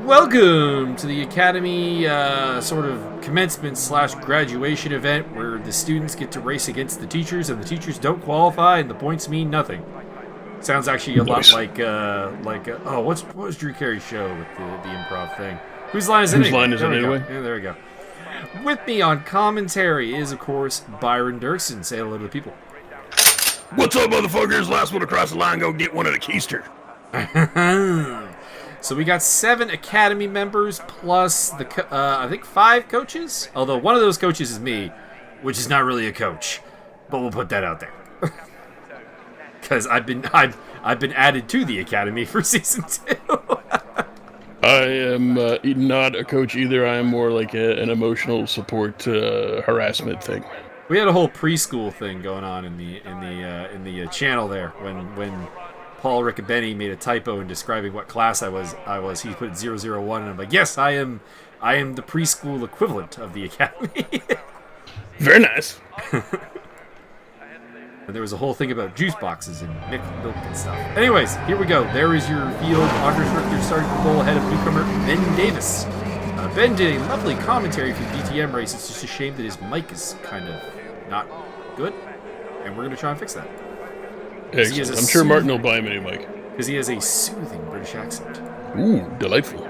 Welcome to the Academy sort of commencement / graduation event where the students get to race against the teachers and the teachers don't qualify and the points mean nothing. Sounds actually a lot like what was Drew Carey's show with the improv thing? Whose line is it anyway? Yeah, there we go. With me on commentary is, of course, Byron Derksen. Say hello to the people. What's up, motherfuckers? Last one across the line, go get one of the keister. So we got 7 Academy members plus I think 5 coaches. Although one of those coaches is me, which is not really a coach, but we'll put that out there because I've been added to the Academy for season 2. I am not a coach either. I am more like an emotional support harassment thing. We had a whole preschool thing going on in the channel there when Paul Riccobeni made a typo in describing what class I was. He put 001, and I'm like, yes, I am the preschool equivalent of the Academy. Very nice. And there was a whole thing about juice boxes and milk and stuff. Anyways, here we go. There is your field. Andres Richter starting to pull ahead of newcomer Ben Davis. Ben did a lovely commentary for DTM race. It's just a shame that his mic is kind of not good, and we're going to try and fix that. Excellent. I'm sure Martin will buy him a new mic. Because he has a soothing British accent. Ooh, delightful.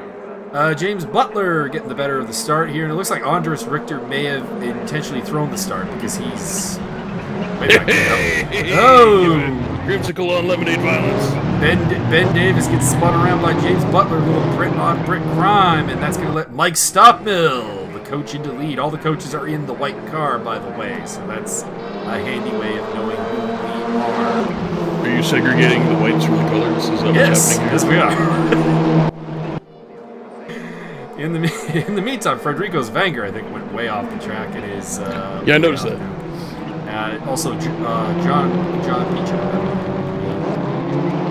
James Butler getting the better of the start here, and it looks like Andres Richter may have intentionally thrown the start because he's... Oh! Grimsicle on lemonade violence. Ben Davis gets spun around by James Butler, a little Brit on Brit crime, and that's going to let Mike Stockmill, the coach, into lead. All the coaches are in the white car, by the way, so that's a handy way of knowing who we are. Are you segregating the whites from the colors? Is that what's happening here? Yes, we are. In the meantime, Frederico's Vanger, I think, went way off the track. It is... yeah, I noticed that. Also, John Peach,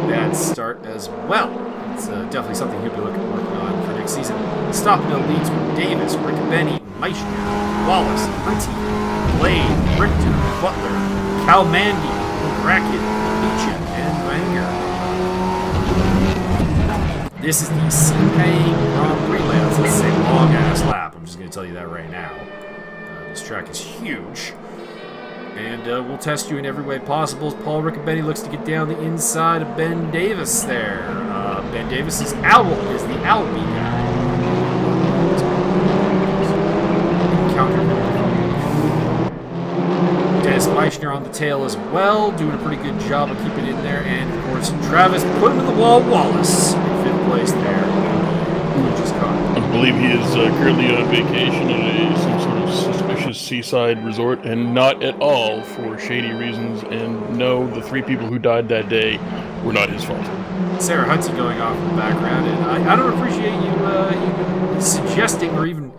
bad start as well. It's definitely something he'll be working on for next season. Stockmill leads with Davis, Riccobeni, Meissner, Wallace, Hunty, Blade, Richter, Butler, Calmandy, Brackett, Peach, and Vanger. This is the Sepang Grand Prix layout. Let's say long-ass lap. I'm just going to tell you that right now. This track is huge. And we'll test you in every way possible as Paul Riccobeni looks to get down the inside of Ben Davis there. Ben Davis is the Albie guy. Encounter. Dennis Meissner on the tail as well, doing a pretty good job of keeping it in there. And, of course, Travis put him in the wall. Wallace in 5th place there. I believe he is currently on vacation at some sort of suspicious seaside resort, and not at all for shady reasons. And no, the 3 people who died that day were not his fault. Sarah Hudson going off in the background, and I don't appreciate you suggesting or even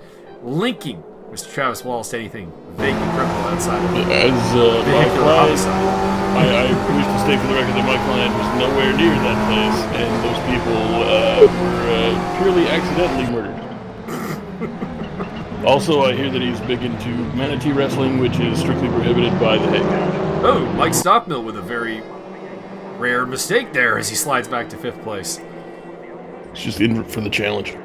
linking Mr. Travis Wallace to anything vaguely criminal outside of as my client. I wish to state for the record that my client was nowhere near that place, and those people were purely accidentally murdered. Also, I hear that he's big into manatee wrestling, which is strictly prohibited by the Hague. Oh, Mike Stockmill with a very rare mistake there as he slides back to 5th place. It's just in for the challenge.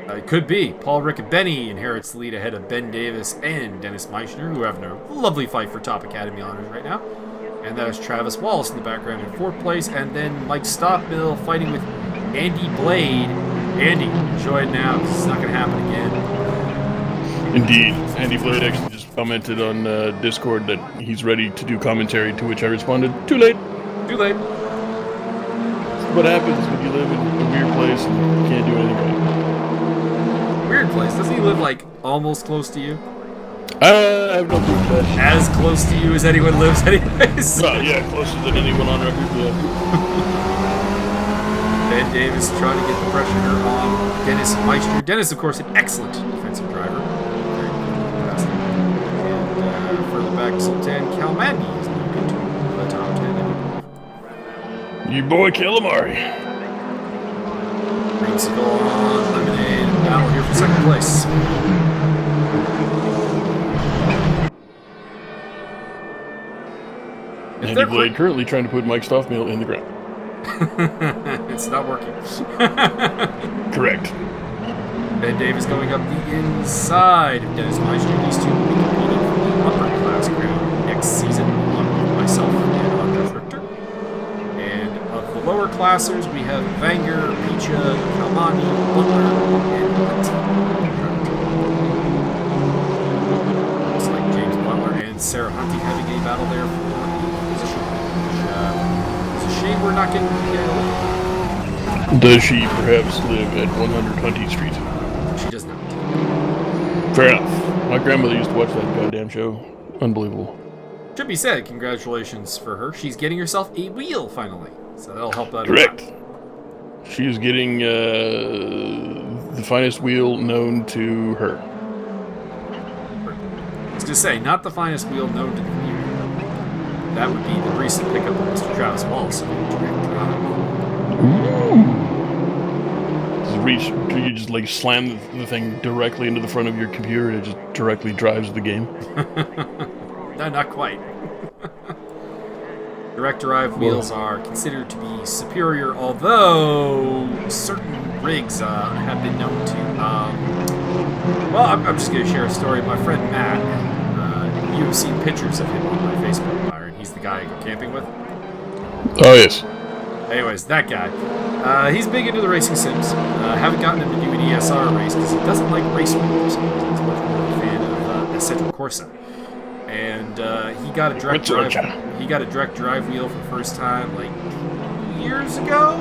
It could be. Paul Riccobeni inherits the lead ahead of Ben Davis and Dennis Meissner, who are having a lovely fight for top Academy honors right now. And that is Travis Wallace in the background in 4th place, and then Mike Stockmill fighting with Andy Blade. Andy, enjoy it now, because it's not going to happen again. Indeed. Andy Blade actually just commented on Discord that he's ready to do commentary, to which I responded, too late. Too late. What happens when you live in a weird place and can't do anything right? Weird place. Doesn't he live, like, almost close to you? I have no proof of that. As close to you as anyone lives, anyways. Well, yeah, closer than anyone on record, yeah. Ben Davis trying to get the pressure on Dennis Meissner. Dennis, of course, an excellent defensive driver. Very fantastic. And further back, Sultan Calmandy is moved into the top 10. You boy Calamari. Creamsicle on Lemonade. Now here for 2nd place. Andy Blade currently trying to put Mike Stockmill in the ground. It's not working. Correct. Ben Davis going up the inside of Dennis Meister. These two will be competing for the upper class crown next season, along with myself and Anders Richter. And of the lower classers, we have Vanger, Picha, Kalmani, Butler, and Hunt. Looks like James Butler and Sarah Hunty having a battle there for the position. Which, it's a shame we're not getting the Does she perhaps live at 100 Hunty Street? She does not. Fair enough. My grandmother used to watch that goddamn show. Unbelievable. Should be said, congratulations for her. She's getting herself a wheel finally, so that'll help out. Correct. She is getting the finest wheel known to her. I was gonna say, not the finest wheel known to the community. That would be the recent pickup of Mr. Travis Wallace. You just like slam the thing directly into the front of your computer and it just directly drives the game. No, not quite. Direct drive wheels are considered to be superior, although certain rigs have been known to. Well, I'm just going to share a story. My friend Matt, you have seen pictures of him on my Facebook, Byron. He's the guy I go camping with. Oh, yes. Anyways, that guy. He's big into the racing sims. Haven't gotten him to do an ESR race because he doesn't like race wheels for some reason. He's much more of a fan of Assetto Corsa. And he got a direct drive. He got a direct drive wheel for the first time like 2 years ago.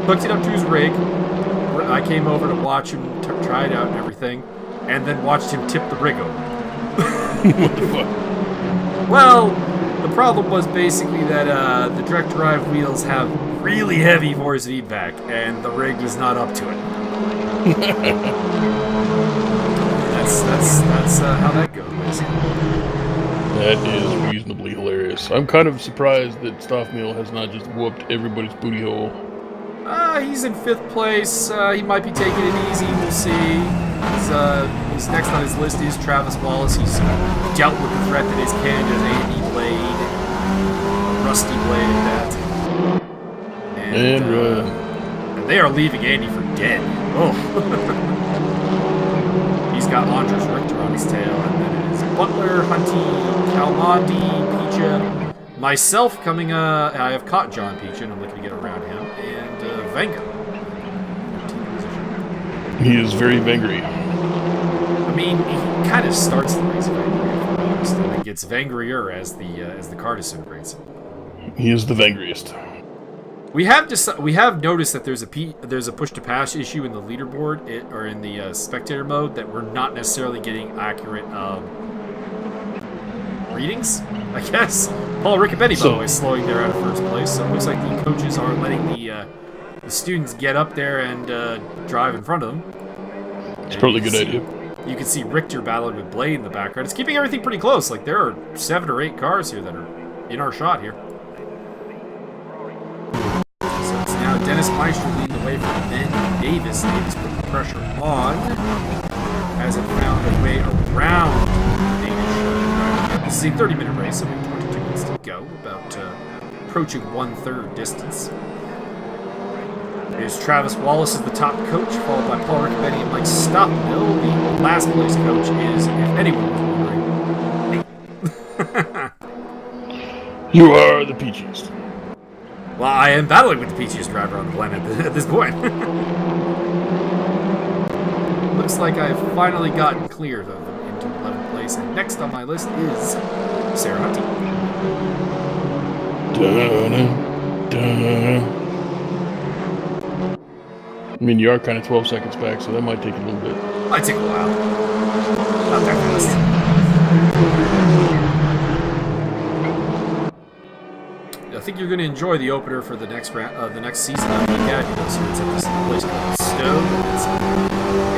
Hooked it up to his rig. I came over to watch him try it out and everything, and then watched him tip the rig over. What the fuck? Well, the problem was basically that the direct drive wheels have really heavy force feedback, and the rig was not up to it. That's how that goes, basically. That is reasonably hilarious. I'm kind of surprised that Stoffmeal has not just whooped everybody's booty hole. He's in 5th place. He might be taking it easy. We'll see. He's next on his list is Travis Wallace. He's dealt with the threat that is Canada's Andy blade, a rusty blade at that. And they are leaving Andy for dead. Oh. He's got Andres Richter on his tail, and then it is Butler, Hunty, Kalmandi, Picha, myself coming. I have caught John Picha, and I'm looking to get around him, and Wenger. He is very vangry. I mean, he kind of starts the race vangry, if I'm honest, and it gets vangrier as the car disintegrates. He is the vangriest. We have noticed that there's a push to pass issue in the leaderboard or in the spectator mode that we're not necessarily getting accurate readings, I guess. Paul Riccobetti, by the way, slowing there out of 1st place, so it looks like the coaches are letting the students get up there and drive in front of them. It's probably a good idea. You can see Richter battling with Blade in the background. It's keeping everything pretty close. Like, there are 7 or 8 cars here that are in our shot here. So it's now Dennis Meister leading the way for Ben Davis. Davis putting the pressure on. Hasn't found a way around the Danish driver. This is a 30-minute race, so we have 22 minutes to go. About approaching 1/3 distance. Here's Travis Wallace as the top coach, followed by Paul Riccobetti and Mike Stockmill. The last place coach is, if anyone was wondering, You are the peachiest. well, I am battling with the peachiest driver on the planet at this point. Looks like I've finally gotten cleared of them into 11th place, and next on my list is Sarah Hunty. I mean, you are kind of 12 seconds back, so that might take a little bit. Might take a while. Not that fast. I think you're going to enjoy the opener for the next round, the next season of the Academy. So it's at this place called Stowe.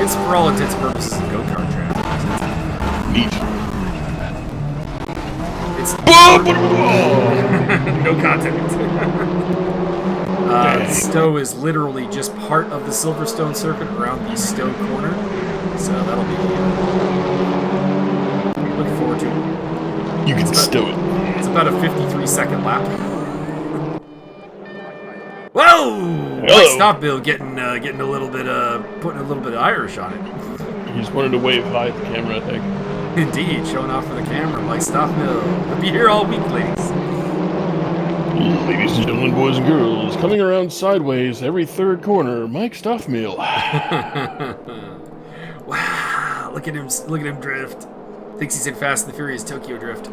It's for all intents and purposes a go-kart track. Neat. It's no content. Stowe is literally just part of the Silverstone circuit around the Stowe corner, so that'll be looking forward to it. You can stow it. It's about a 53-second lap. Whoa! Hello. Mike Stockbill getting a little bit putting a little bit of Irish on it. He just wanted to wave hi at the camera, I think. Indeed, showing off for the camera. Mike Stockbill. He'll be here all week, ladies. Ladies and gentlemen, boys and girls, coming around sideways every third corner, Mike Stockmeal. Wow! Look at him drift. Thinks he's in Fast and the Furious Tokyo Drift.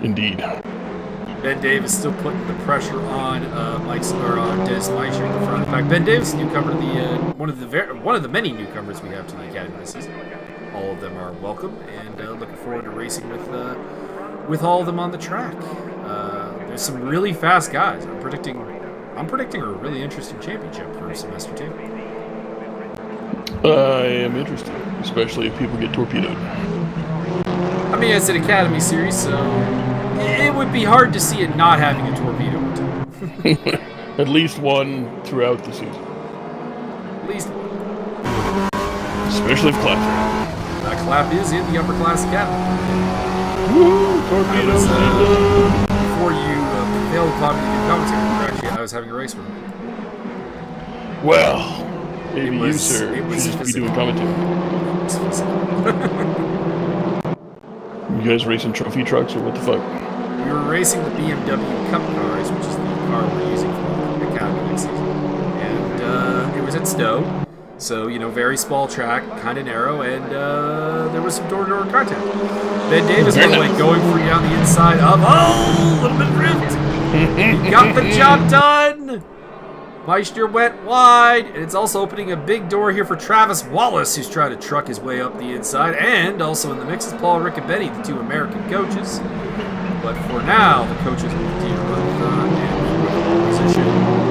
Indeed. Ben Davis still putting the pressure on Dennis Meischer in the front. In fact, Ben Davis, newcomer to the one of the many newcomers we have to the Academy this season. All of them are welcome, and looking forward to racing with all of them on the track. There's some really fast guys. I'm predicting a really interesting championship for semester 2. I am interested, especially if people get torpedoed. I mean, it's an Academy series, so it would be hard to see it not having a torpedo. At least one throughout the season. At least one. Especially if claps are. That clap is in the upper class Academy. Woo! Torpedoes! Before you failed upon me to do commentary, actually, I was having a race with him. Well, maybe you, sir, should just be doing commentary. You guys racing trophy trucks or what the fuck? We were racing the BMW Cup cars, which is the car we're using for the Academy next season. And it was at Stowe, so, very small track, kind of narrow, and there was some door-to-door contact. Ben Davis, by the way, going for you on the inside of, a little bit of drift. He got the job done. Meister went wide, and it's also opening a big door here for Travis Wallace, who's trying to truck his way up the inside, and also in the mix is Paul Riccobeni, the 2 American coaches. But for now, the coaches will continue to run front and position.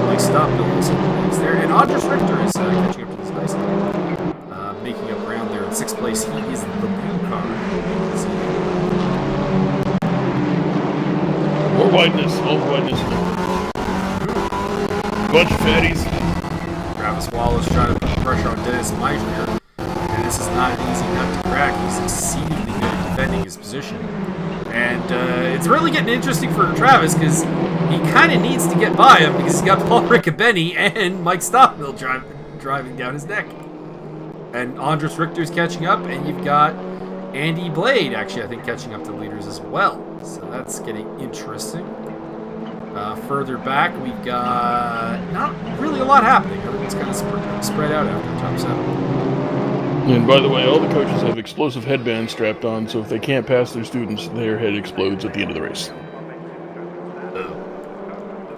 Like Stockbill is in the mix there, and Andres Richter is catching up to this nicely, making up ground there in 6th place. He is the blue car. More wideness, all the wideness. Bunch of fatties. Travis Wallace trying to put pressure on Dennis Meisner, and this is not an easy nut to crack. He's exceedingly good at defending his position. And it's really getting interesting for Travis because he kind of needs to get by him because he's got Paul Riccobeni and Mike Stockmill driving down his neck. And Andres Richter's catching up, and you've got Andy Blade actually, I think, catching up to the leaders as well. So that's getting interesting. Further back, we've got not really a lot happening. Everyone's kind of spread out after the top 7. And by the way, all the coaches have explosive headbands strapped on, so if they can't pass their students, their head explodes at the end of the race.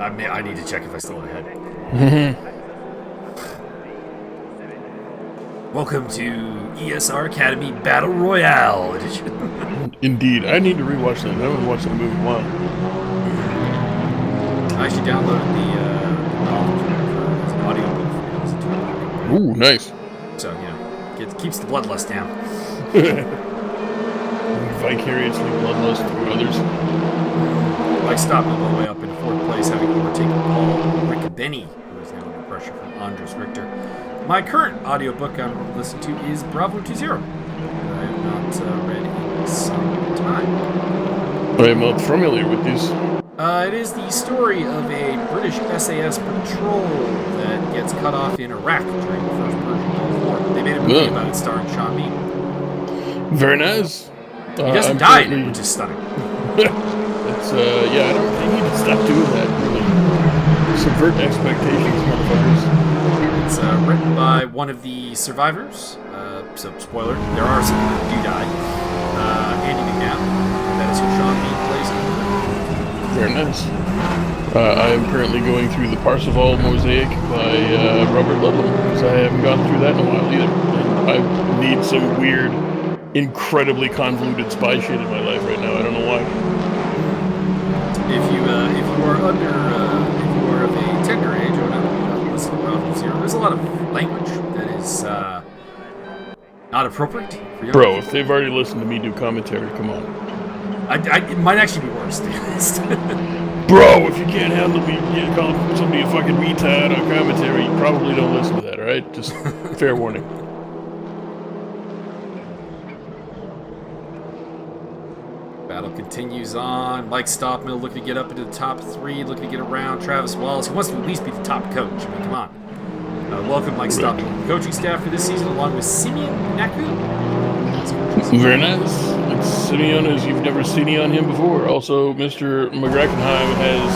I need to check if I still have a head. Welcome to ESR Academy Battle Royale edition. Indeed. I need to rewatch that. I haven't watched that movie in a while. I actually downloaded the novel as an audiobook for me to listen to. Ooh, nice. So, it keeps the bloodlust down. Vicariously bloodlust through others. I stopped all the way up in 4th place, having overtaken Paul Riccobeni, who is now under pressure from Andres Richter. My current audiobook I'm listening to is Bravo 20. I have not read in some time. I am not familiar with this. It is the story of a British SAS patrol that gets cut off in Iraq during the First Persian Gulf War. They made a movie about it starring Sean Bean. Very nice. He doesn't die in it, which is stunning. It's, I don't think he can stop doing that, really. Subvert expectations, motherfuckers. It's written by one of the survivors. So, spoiler, there are some people who do die. Andy McNabb. That is who Sean Bean plays. Very nice. I am currently going through the Parsifal Mosaic by Robert Ludlum, because I haven't gone through that in a while either. And I need some weird, incredibly convoluted spy shit in my life right now. I don't know why. If you are of a tender age or not listening to Bravo 0, there's a lot of language that is not appropriate for young Bro, people. if they've already listened to me do commentary, come on. It might actually be worse, to be honest. Bro, if you can't handle me calling somebody a fucking retard on commentary, you probably don't listen to that, alright? Just fair warning. Battle continues on. Mike Stockmill looking to get up into the top 3, looking to get around Travis Wallace. He wants to at least be the top coach. I mean, come on. Welcome Mike Stockmill to the coaching staff for this season, along with Simeon Naku. Very nice. It's Simeon as you've never seen on him before. Also, Mr. McGrackenheim has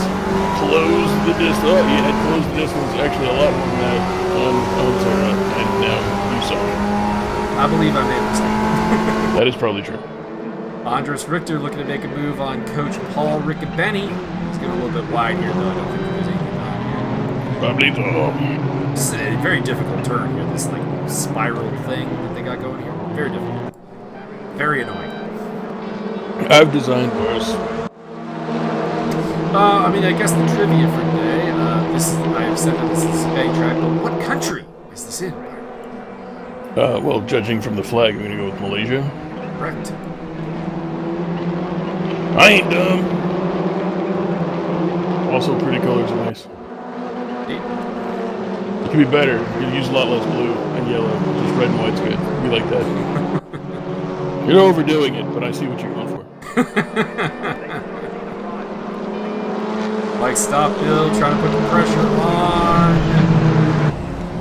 closed the distance. Oh, he had closed the distance actually a lot more than that on Sarah, and now you suck. I believe I made a mistake. That is probably true. Andres Richter looking to make a move on Coach Paul Riccobeni. He's getting a little bit wide here, though. I don't think there's anything on here. Pablito. This is a very difficult turn here, this like spiral thing that they got going here. Very difficult. Very annoying. I've designed worse. I mean, I guess the trivia for today, I have said that this is a Sepang track, but what country is this in? Well, judging from the flag, I'm going to go with Malaysia. Correct. I ain't dumb. Also, pretty colors are nice. Indeed. It could be better. You could use a lot less blue and yellow. Just red and white's good. We like that. You're overdoing it, but I see what you're going for. Mike Stockmill trying to put the pressure on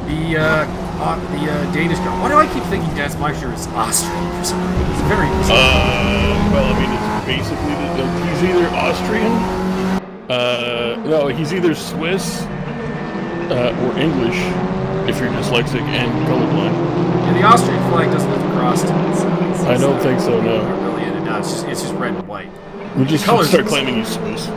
the Danish guy. Why do I keep thinking Dennis Meister is Austrian for some reason? It's very well, I mean, it's basically he's either Austrian. No, he's either Swiss or English if you're dyslexic and colorblind. Yeah, the Austrian flag doesn't have the cross to it. So I don't think so. No. Not really in it. No, it's just red and white. We just start claiming he's Swiss.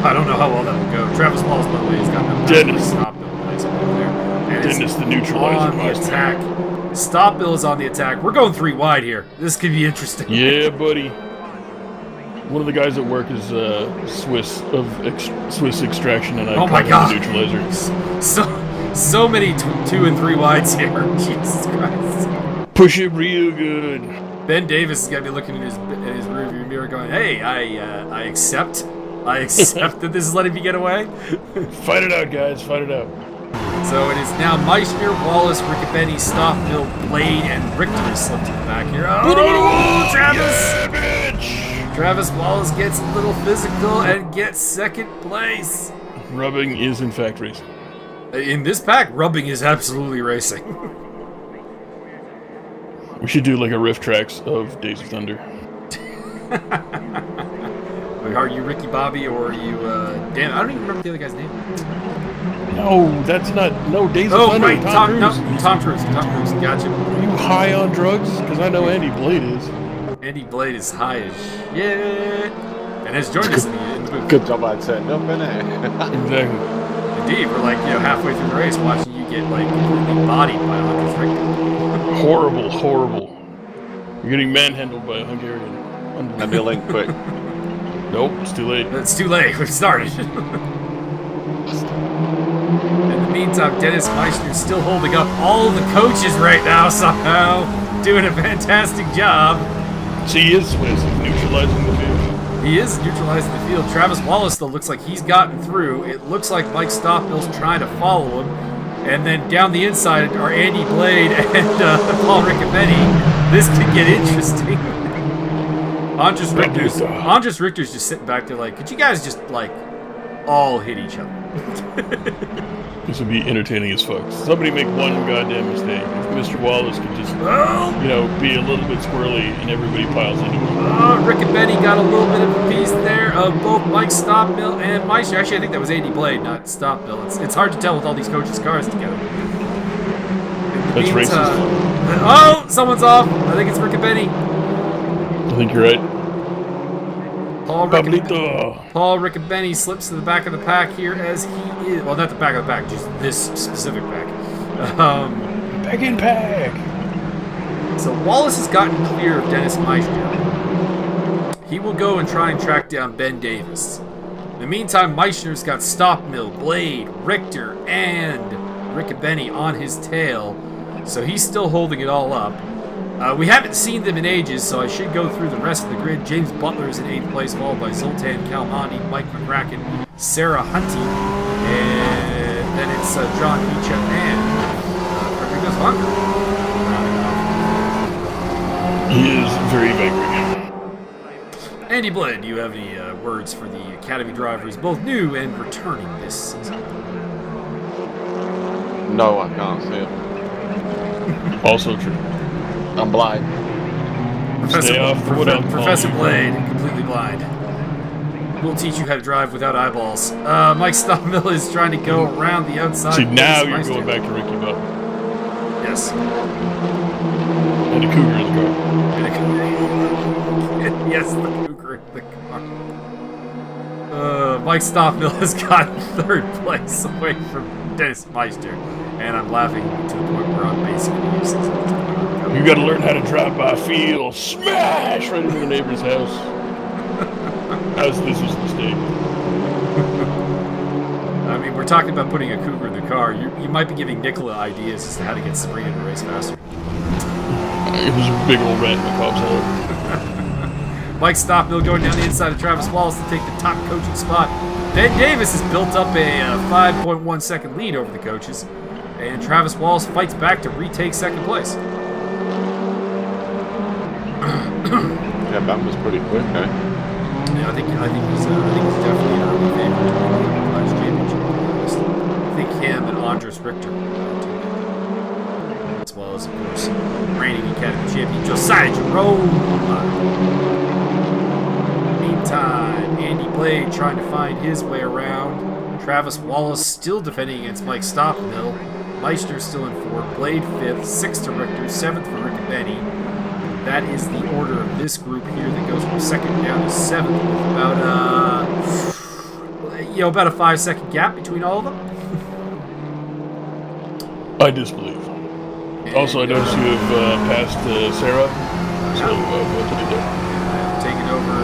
I don't know how well that will go. Travis Wallace, by the way, has got no Dennis. Stop-Bill nice over there. And Dennis, the neutralizer on the attack. Stop-Bill is on the attack. We're going 3 wide here. This could be interesting. Yeah, buddy. One of the guys at work is Swiss extraction, and I oh my call God. him the neutralizer. So many 2 and 3 wides here. Jesus Christ. Push it real good. Ben Davis is gonna be looking in his rearview mirror, going, "Hey, I accept that this is letting me get away." Fight it out, guys. Fight it out. So it is now Meister, Wallace, Riccobeni, Stockmill, Blade, and Richter slipped to the back here. Oh, Travis! Yeah, bitch! Travis Wallace gets a little physical and gets 2nd place. Rubbing is in fact racing. In this pack, rubbing is absolutely racing. We should do like a riff tracks of Days of Thunder. Are you Ricky Bobby or are you, damn, I don't even remember the other guy's name. No, that's not, no, Days of Thunder. Right, Tom Cruise. Tom Cruise, gotcha. Are you high on drugs? Because I know Andy Blade is. Andy Blade is high as shit. And has joined us in the booth. Good job I'd said up, innit? Exactly. Indeed, we're like, halfway through the race watching you get, like, completely bodied by Andres Richter. Horrible. You're getting manhandled by a Hungarian. Let me link quick. Nope, it's too late. It's too late. We've started. In the meantime, Dennis Meister is still holding up all the coaches right now somehow. Doing a fantastic job. See, he is Swiss. He's neutralizing the field. He is neutralizing the field. Travis Wallace, though, looks like he's gotten through. It looks like Mike Stockmill's trying to follow him. And then down the inside are Andy Blade and Paul Riccobeni. This could get interesting. Andres Richter's just sitting back there like, could you guys just, like, all hit each other? This would be entertaining as fuck. Somebody make one goddamn mistake. If Mr. Wallace could just, be a little bit squirrely and everybody piles into him. Riccobeni got a little bit of a piece there of both Mike Stockmill and Meister. Actually, I think that was Andy Blade, not Stockmill. It's hard to tell with all these coaches' cars together. That's racist. Oh, someone's off. I think it's Riccobeni. I think you're right. Paul Pablito. Riccobeni slips to the back of the pack here as he is. Well, not the back of the pack, just this specific pack. Back in pack. So Wallace has gotten clear of Dennis Meister. He will go and try and track down Ben Davis. In the meantime, Meister's got Stockmill, Blade, Richter, and Riccobeni on his tail. So he's still holding it all up. We haven't seen them in ages, so I should go through the rest of the grid. James Butler is in 8th place, followed by Zoltan Kalmani, Mike McCracken, Sarah Hunty, and then it's John Beecher and Rodriguez Hunger. He is very angry. Andy Blade, do you have any words for the Academy drivers, both new and returning this season? No, I can't see it. Also true. I'm blind. Professor Blade, completely blind. We'll teach you how to drive without eyeballs. Mike Stockmill is trying to go around the outside. See, now you're going back to Ricky Buck. Yes. And a cougar in the car. Yes, the cougar in the car. Mike Stockmill has gotten third place away from Dennis Meister. And I'm laughing to the point where I'm basically useless at this point. You gotta learn how to drive by feel. Smash right into the neighbor's house. As this was a mistake. I mean, we're talking about putting a cougar in the car. You might be giving Nicola ideas as to how to get Sabrina to race faster. It was a big old rat in the cob's head. Mike Stockmill going down the inside of Travis Wallace to take the top coaching spot. Ben Davis has built up a 5.1 second lead over the coaches. And Travis Wallace fights back to retake second place. Yeah, Ben was pretty quick, eh? Yeah, I think he's definitely an early favorite to win the last championship. I think him and Andres Richter, as well as of course reigning Academy champion Josiah Jerome. Meantime, Andy Blade trying to find his way around. Travis Wallace still defending against Mike Stockmill. Meister still in 4th, Blade 5th, 6th to Richter, 7th for Rick and Benny. That is the order of this group here that goes from 2nd down to 7th with about a 5-second gap between all of them. I disbelieve. And also, I noticed you have passed Sarah, so what did you do? Taking over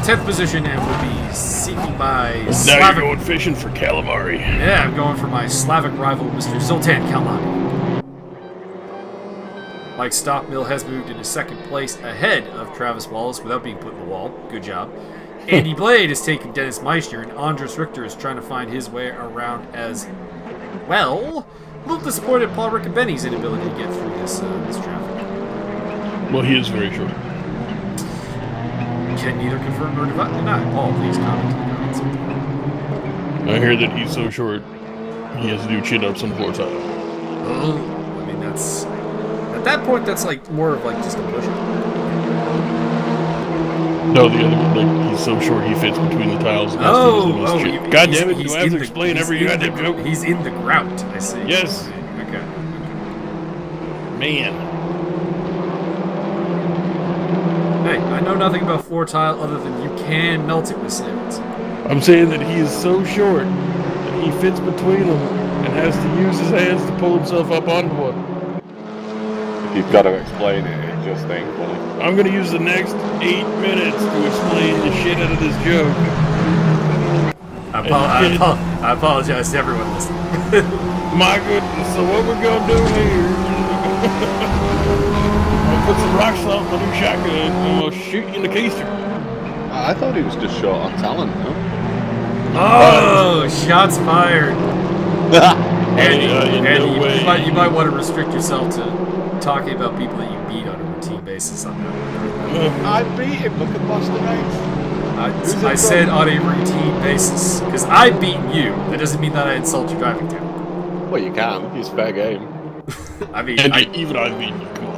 10th position and will be seeking my Now Slavic... you're going fishing for calamari. Yeah, I'm going for my Slavic rival, Mr. Zoltan Kalmani. Mike Stockmill has moved into 2nd place ahead of Travis Wallace without being put in the wall. Good job. Andy Blade is taking Dennis Meister, and Andres Richter is trying to find his way around as well. A little disappointed at Paul Riccobeni's inability to get through this traffic. Well, he is very short. Can neither confirm nor deny. Paul, please comment in the comments. I hear that he's so short, he has to do chin-ups on floor tile. Oh, I mean, that's... At that point, that's like more of like just a push-up. No, the other one, like, he's so short he fits between the tiles. And God damn it, do I have to explain every goddamn joke? He's in the grout, I see. Yes. Okay. Man. Hey, I know nothing about floor tile other than you can melt it with cement. I'm saying that he is so short that he fits between them and has to use his hands to pull himself up onto one. You've got to explain it, it just ain't funny. I'm going to use the next 8 minutes to explain the shit out of this joke. I apologize to everyone listening. My goodness, so what we're going to do here, I'll put some rock salt in the new shotgun and we'll shoot you in the keister. I thought he was just short on talent, no? Oh, shots fired. Andy, no you might want to restrict yourself to talking about people that you beat on a routine basis. I beat him, look at Boston Eight. I said on a routine basis, because I've beaten you. That doesn't mean that I insult your driving talent. Well, you can. It's fair game. I mean, even I've beaten you. Come on.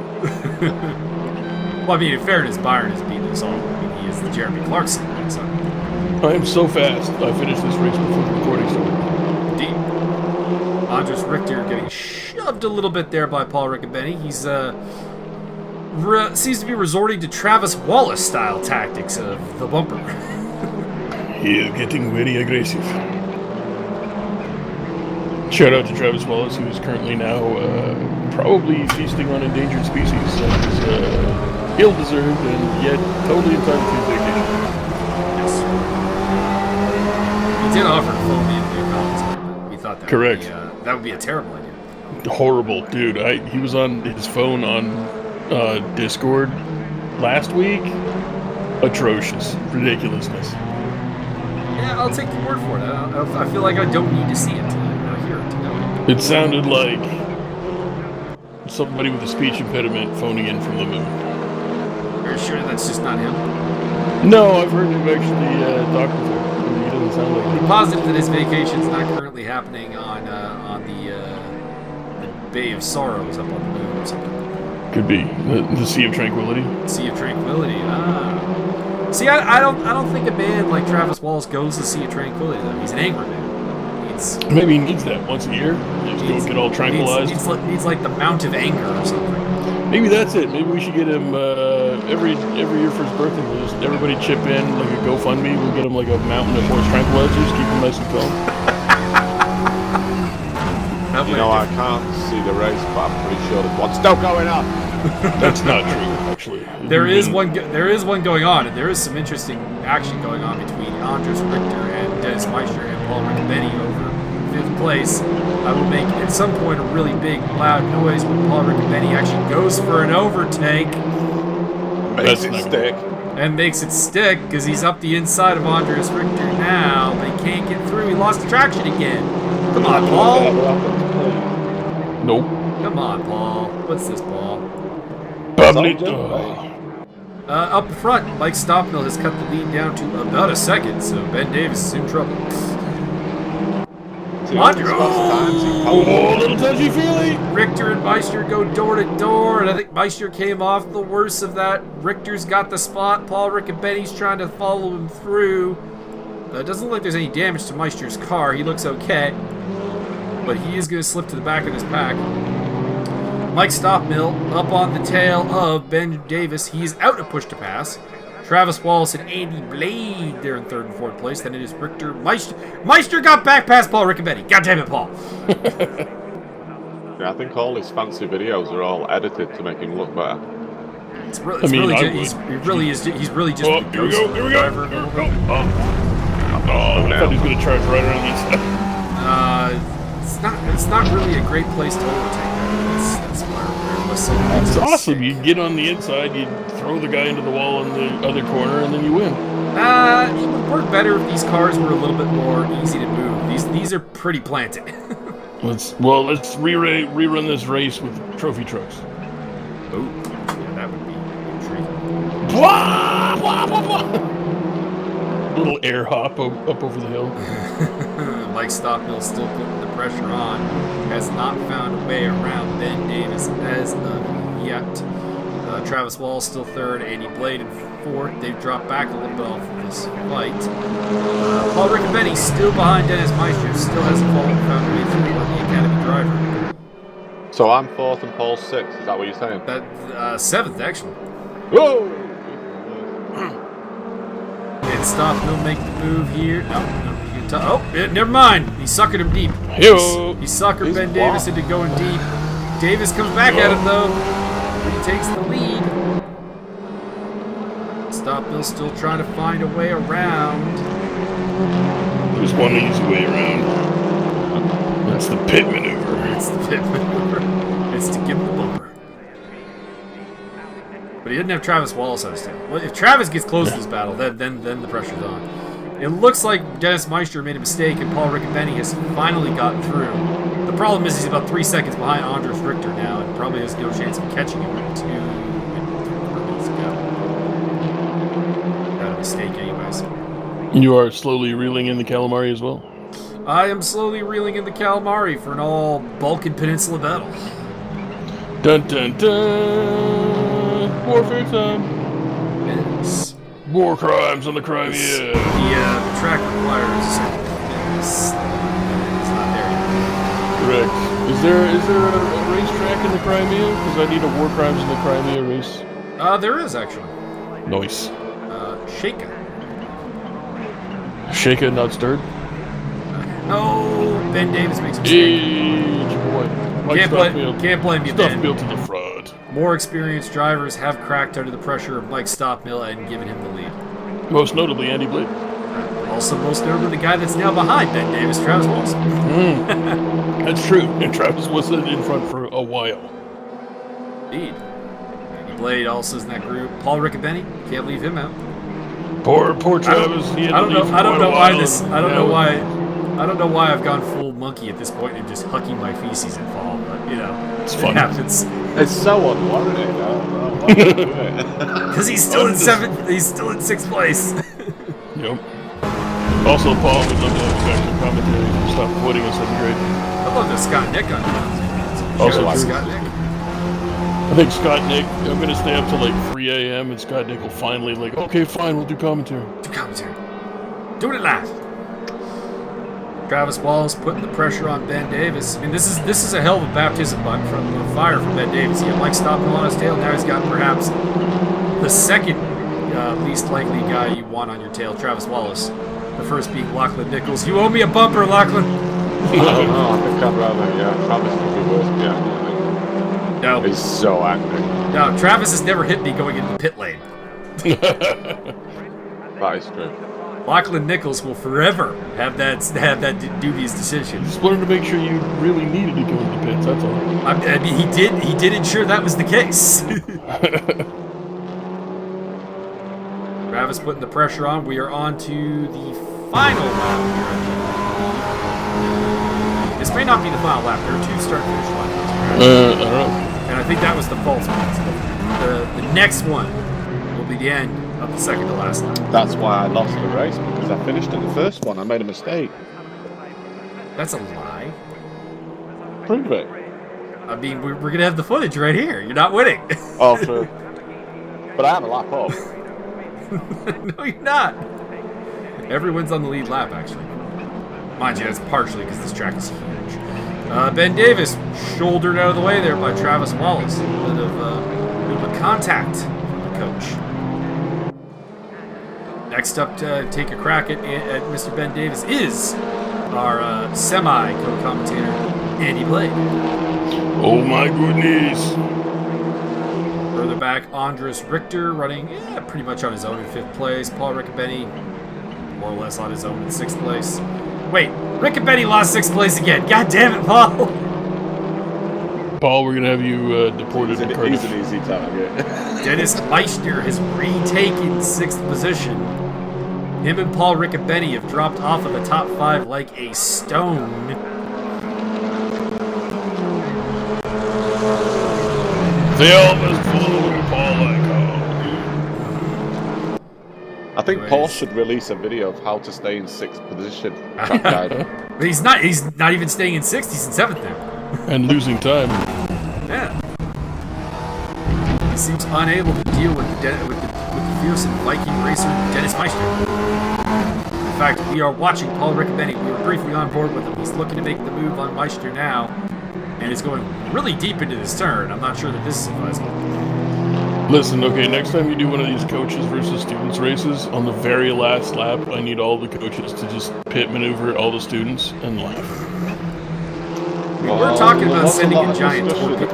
Well, I mean, in fairness, Byron has beaten us all. I mean, he is the Jeremy Clarkson. So. I am so fast. I finished this race before the recording started. Indeed. Andres Richter getting shoved a little bit there by Paul Riccobeni. He's seems to be resorting to Travis Wallace style tactics of the bumper. He is getting very aggressive. Shout out to Travis Wallace, who is currently now probably feasting on endangered species. That is ill-deserved and yet totally entitled to his vacation. Yes. He did offer to phone me in the comments, but we thought that correct. That would be a terrible idea. Horrible, dude. He was on his phone on Discord last week. Atrocious. Ridiculousness. Yeah, I'll take your word for it. I feel like I don't need to see it to hear it to know it. It sounded like somebody with a speech impediment phoning in from the moon. Are you sure that's just not him? No, I've heard him actually talk with him. He doesn't sound like I'm it. positive that his vacation's not currently happening on the Bay of Sorrows up on the moon or something. Could be the Sea of Tranquility. Sea of Tranquility. See, I don't think a man like Travis Wallace goes to Sea of Tranquility though. He's an angry man. Maybe he needs that once a year. Just don't get all tranquilized. Needs like the Mount of Anger or something. Maybe that's it. Maybe we should get him every year for his birthday. We'll just everybody chip in like a GoFundMe. We'll get him like a mountain of horse tranquilizers. Keep him nice and calm. You know, I can't see the race, but I'm pretty sure there's one still going on. That's not true, actually. There is one going on, and there is some interesting action going on between Andres Richter and Dennis Meister and Paul Riccobeni over 5th place. I will make at some point a really big, loud noise when Paul Riccobeni actually goes for an overtake. Makes it stick. And makes it stick because he's up the inside of Andres Richter now. But he can't get through. He lost traction again. Come on, Paul. Nope. Come on, Paul. What's this, Paul? Up front, Mike Stockmill has cut the lead down to about a second, so Ben Davis is in trouble. Oh, little touchy-feely. Richter and Meister go door to door, and I think Meister came off the worst of that. Richter's got the spot. Paul Riccobeni's trying to follow him through. It doesn't look like there's any damage to Meister's car. He looks okay, but he is going to slip to the back of his pack. Mike Stockmill up on the tail of Ben Davis. He's out of push to pass. Travis Wallace and Andy Blade, they're in 3rd and 4th place. Then it is Richter. Meister got back past Paul Riccobeni. God damn it, Paul. Yeah, I think all his fancy videos are all edited to make him look better. He's really just a ghost driver. Here we go. I thought he was going to charge right around the inside. It's not really a great place to overtake. That's why That's awesome. You get on the inside, you throw the guy into the wall in the other corner, and then you win. It would work better if these cars were a little bit more easy to move. These are pretty planted. Let's rerun this race with trophy trucks. Oh, yeah, that would be intriguing. Blah, blah, blah, blah. Little air hop up over the hill. Mike Stockmill still putting the pressure on. Has not found a way around Ben Davis as of yet. Travis Wallace still 3rd. Andy Blade in 4th. They've dropped back a little bit off of this fight. Paul Riccobeni still behind Dennis Meister. Still hasn't found a way through the Academy driver. So I'm 4th and Paul's 6th. Is that what you're saying? That 7th actually. Whoa! Can Stockmill make the move here? No. Never mind. He suckered him deep. He suckered Ben Davis into going deep. Davis comes back at him though. He takes the lead. Stockmill still trying to find a way around. There's one easy way around. That's the pit maneuver. It's the pit maneuver. It's to give him the bumper. But he didn't have Travis Wallace on his tail. Well, if Travis gets close to this battle, then the pressure's on. It looks like Dennis Meister made a mistake and Paul Riccobeni has finally gotten through. The problem is he's about 3 seconds behind Andres Richter now and probably has no chance of catching him with 2 minutes ago. Got a mistake anyways. You are slowly reeling in the calamari as well? I am slowly reeling in the calamari for an all Balkan Peninsula battle. Dun dun dun! Warfare time! Yes. War crimes on the Crimea. The track requires it's not there yet. Correct. Is there a racetrack in the Crimea? Because I need a War Crimes in the Crimea race. There is actually. Nice. Sheikah. Sheikah not stirred? No, Ben Davis makes a mistake. Boy. Can't blame you, Ben. Stockmill to the front. More experienced drivers have cracked under the pressure of Mike Stockmill and given him the lead. Most notably, Andy Blade. Also, most notably, the guy that's now behind Ben Davis, Travis Wallace. That's true. And Travis was in front for a while. Indeed. Andy Blade also is in that group. Paul Riccobeni, can't leave him out. Poor Travis. I don't know why I don't know why I've gone full monkey at this point and just hucking my feces at Paul, but you know, It's it fun. happens. It's so unwarranted. Why do you do it? Because he's still in seventh. He's still in 6th place. Yep. Also, Paul would love to have you back to commentary. Stop quitting in 7th grade. I love the Scott Nick on here. Also Shout out to true. Scott Nick. I think Scott Nick, I'm going to stay up till like 3 a.m. and Scott Nick will finally like, okay, fine, we'll do commentary. Do commentary. Doing it live. Travis Wallace putting the pressure on Ben Davis. I mean, this is a hell of a baptism from fire from Ben Davis. He had Mike Stockmill on his tail. Now he's got perhaps the second least likely guy you want on your tail, Travis Wallace. The first being Lachlan Nichols. You owe me a bumper, Lachlan. I don't know. I think I'd rather, Travis would be worse behind me, I think. No. He's so angry. No, Travis has never hit me going into the pit lane. That is true. Lachlan Nichols will forever have that dubious decision. Just wanted to make sure you really needed to go into the pits, that's all. I mean, he did ensure that was the case. Travis putting the pressure on. We are on to the final lap here. This may not be the final lap. There are 2 start-finish laps. I don't know. And I think that was the false one. The next one will be the end of the second to last lap. That's why I lost the race, because I finished in the first one. I made a mistake. That's a lie. Prove it. I mean, we're going to have the footage right here. You're not winning. Oh, true. But I am a lap up. No, you're not. Everyone's on the lead lap, actually. Mind you, that's partially because this track is huge. Ben Davis shouldered out of the way there by Travis Wallace. A bit of a contact from the coach. Next up to take a crack at Mr. Ben Davis is our semi-co-commentator, Andy Blade. Oh my goodness. Further back, Andres Richter running pretty much on his own in 5th place. Paul Riccobeni, more or less on his own in 6th place. Wait, Riccobeni lost 6th place again. God damn it, Paul! Paul, we're going to have you deported to Cardiff. He's an easy target. Dennis Meister has retaken 6th position. Him and Paul Riccobeni have dropped off of the top 5 like a stone. They all must follow Paul like I think Paul should release a video of how to stay in 6th position. Track guide. But he's not even staying in 6th, he's in 7th now. and losing time. Yeah. He seems unable to deal with the fearsome Viking racer Dennis Meister. In fact, we are watching Paul Riccobeni. We were briefly on board with him. He's looking to make the move on Meister now, and is going really deep into this turn. I'm not sure that this is advisable. Listen, okay, next time you do one of these coaches versus students races, on the very last lap, I need all the coaches to just pit maneuver all the students and laugh. We're talking about sending a giant torpedo.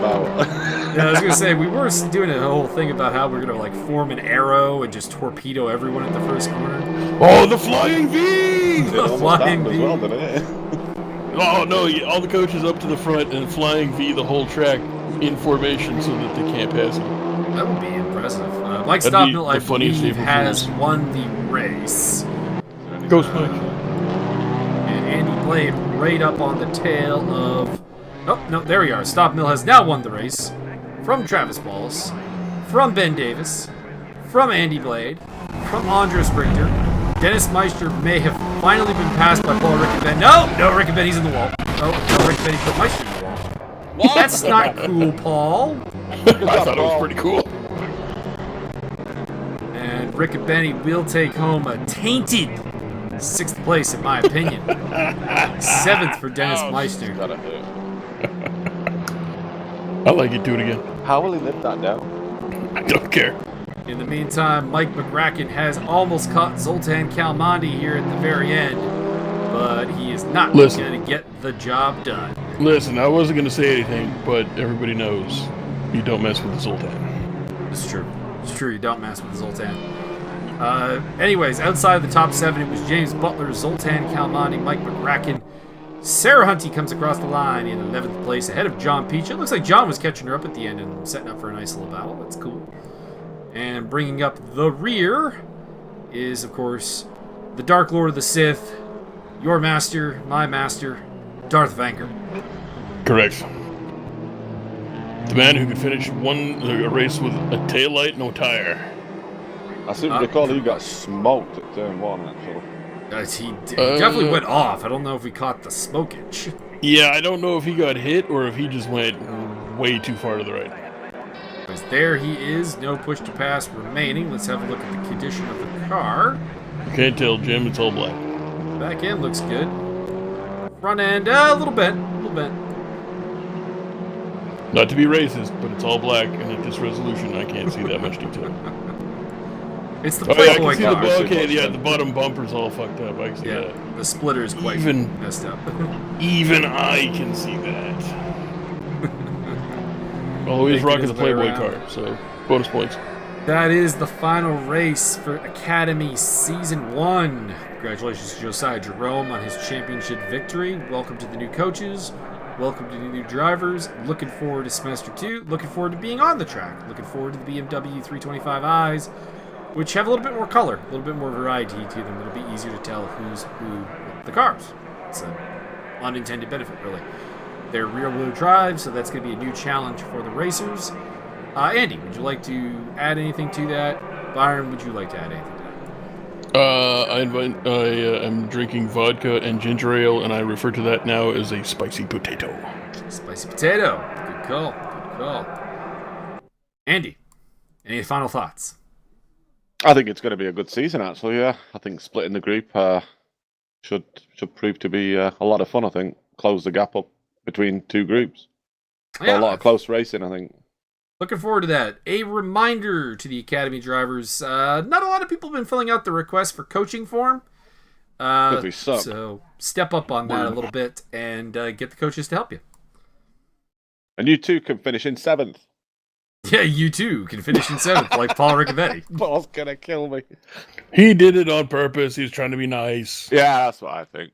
Yeah, I was gonna say, we were doing a whole thing about how we're gonna like form an arrow and just torpedo everyone at the first corner. Oh, the flying V! The flying V. As well, didn't it? Oh no, all the coaches up to the front and flying V the whole track in formation so that they can't pass you. That would be impressive. Mike That'd be Stockmill, I the funniest believe, April has Fools. won the race. Ghost Mike. And Andy Blade right up on the tail of... Oh, no, there we are. Stockmill has now won the race. From Travis Wallace. From Ben Davis. From Andy Blade. From Andres Richter. Dennis Meister may have finally been passed by Paul Riccobeni. No, Riccobeni's in the wall. No, Riccobeni put Meister in the wall. What? That's not cool, Paul. I thought it was pretty cool. And Riccobeni will take home a tainted 6th place, in my opinion. 7th for Dennis Meister. Gotta hurt. I like it, do it again. How will he live that down? I don't care. In the meantime, Mike McRacken has almost caught Zoltan Kalmandi here at the very end, but he is not going to get the job done. Listen, I wasn't going to say anything, but everybody knows you don't mess with the Zoltan. It's true. It's true, you don't mess with the Zoltan. Anyways, outside of the top 7, it was James Butler, Zoltan Kalmandi, Mike McRacken. Sarah Hunty comes across the line in 11th place ahead of John Peach. It looks like John was catching her up at the end and setting up for a nice little battle. That's cool. And bringing up the rear is, of course, the Dark Lord of the Sith, Your master, my master, Darth Vanger. Correct. The man who could finish a race with a taillight, no tire. I seem to recall he got smoked at turn 1, actually. He definitely went off. I don't know if he caught the smokage. Yeah, I don't know if he got hit or if he just went way too far to the right. Because there he is, no push to pass remaining. Let's have a look at the condition of the car. Can't tell, Jim. It's all black. Back end looks good. Front end, a little bent. Not to be racist, but it's all black, and at this resolution, I can't see that much detail. It's the Playboy car. The bottom bumper's all fucked up. I can see that. The splitter is quite messed up. Even I can see that. Well, he's rocking the Playboy car, so bonus points. That is the final race for Academy Season 1. Congratulations to Josiah Jerome on his championship victory. Welcome to the new coaches. Welcome to the new drivers. Looking forward to semester 2. Looking forward to being on the track. Looking forward to the BMW 325i's, which have a little bit more color, a little bit more variety to them. It'll be easier to tell who's who with the cars. It's an unintended benefit, really. They're rear-wheel drive, so that's going to be a new challenge for the racers. Andy, would you like to add anything to that? Byron, would you like to add anything to that? I'm drinking vodka and ginger ale, and I refer to that now as a spicy potato. Spicy potato. Good call. Andy, any final thoughts? I think it's going to be a good season, actually, yeah. I think splitting the group should prove to be a lot of fun, I think. Close the gap up between two groups. Yeah. A lot of close racing, I think. Looking forward to that. A reminder to the Academy drivers, not a lot of people have been filling out the request for coaching form. We suck. So step up on that a little bit and get the coaches to help you. And you too can finish in 7th. Yeah, you too can finish in 7th, like Paul Riccovetti. Paul's going to kill me. He did it on purpose. He was trying to be nice. Yeah, that's what I think.